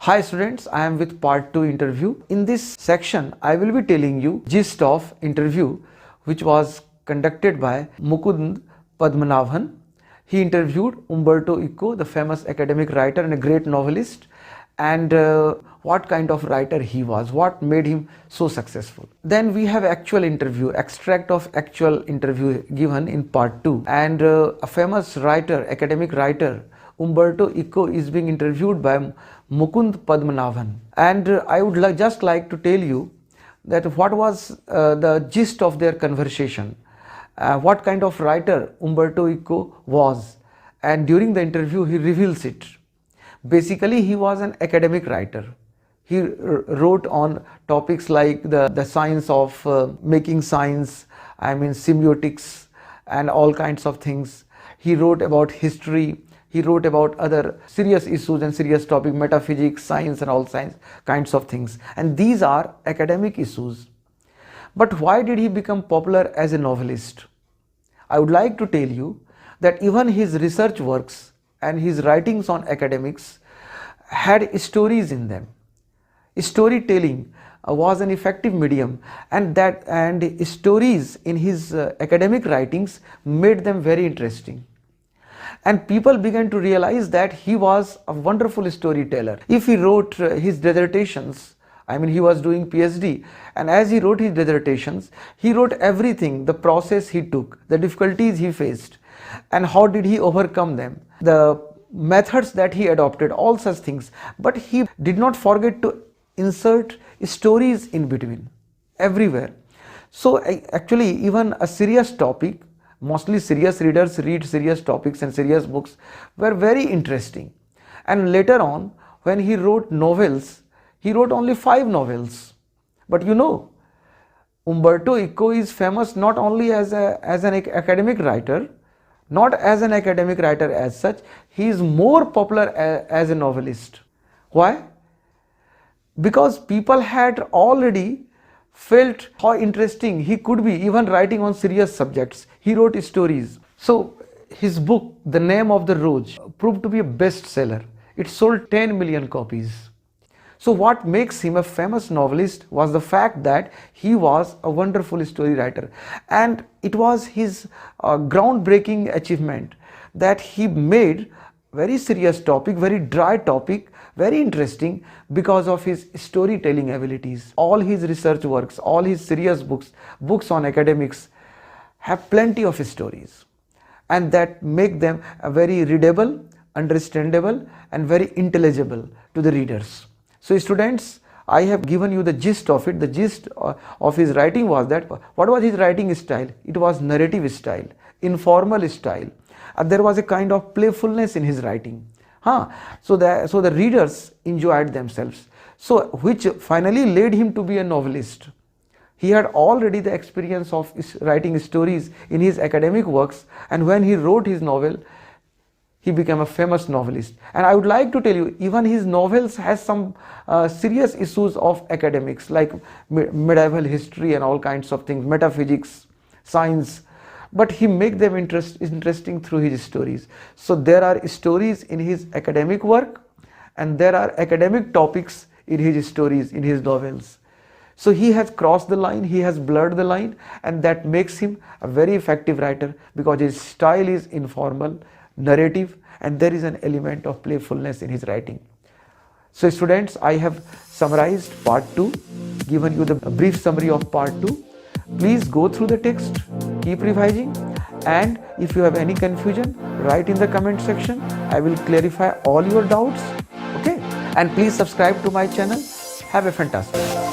Hi students, I am with part 2 interview. In this section, I will be telling you gist of interview which was conducted by Mukund Padmanabhan. He interviewed Umberto Eco, the famous academic writer and a great novelist, and what kind of writer he was, what made him so successful. Then we have actual interview, extract of actual interview given in part 2, and a famous writer, academic writer, Umberto Eco is being interviewed by Mukund Padmanabhan, and I would just like to tell you that what was the gist of their conversation, what kind of writer Umberto Eco was, and during the interview he reveals it. Basically, he was an academic writer. He wrote on topics like the science of making science, semiotics and all kinds of things. He wrote about history. He wrote about other serious issues and serious topics, metaphysics, science and all science kinds of things. And these are academic issues. But why did he become popular as a novelist? I would like to tell you that even his research works and his writings on academics had stories in them. Storytelling was an effective medium, and stories in his academic writings made them very interesting. And people began to realize that he was a wonderful storyteller. If he wrote his dissertations, he was doing PhD, and as he wrote his dissertations, he wrote everything, the process he took, the difficulties he faced, and how did he overcome them, the methods that he adopted, all such things. But he did not forget to insert stories in between, everywhere. So actually, even a serious topic, mostly serious readers read serious topics and serious books, were very interesting. And later on, when he wrote novels, he wrote only 5 novels. But you know, Umberto Eco is famous not only as an academic writer, not as an academic writer as such, he is more popular as a novelist. Why? Because people had already felt how interesting he could be, even writing on serious subjects. He wrote stories. So his book, The Name of the Rose, proved to be a bestseller. It sold 10 million copies. So what makes him a famous novelist was the fact that he was a wonderful story writer, and it was his groundbreaking achievement that he made very serious topic, very dry topic, very interesting because of his storytelling abilities. All his research works, all his serious books on academics have plenty of stories, and that make them very readable, understandable and very intelligible to the readers. So students, I have given you the gist of it. The gist of his writing was that, what was his writing style? It was narrative style, informal style. There was a kind of playfulness in his writing. So the readers enjoyed themselves. So which finally led him to be a novelist. He had already the experience of writing stories in his academic works, and when he wrote his novel, he became a famous novelist. And I would like to tell you, even his novels has some serious issues of academics, like medieval history and all kinds of things, metaphysics, science, but he make them interesting through his stories. So there are stories in his academic work, and there are academic topics in his stories, in his novels. So he has crossed the line, he has blurred the line, and that makes him a very effective writer because his style is informal, narrative, and there is an element of playfulness in his writing. So students, I have summarized part 2, given you the brief summary of part 2. Please go through the text, keep revising, and if you have any confusion, write in the comment section. I will clarify all your doubts. Okay, and please subscribe to my channel. Have a fantastic day.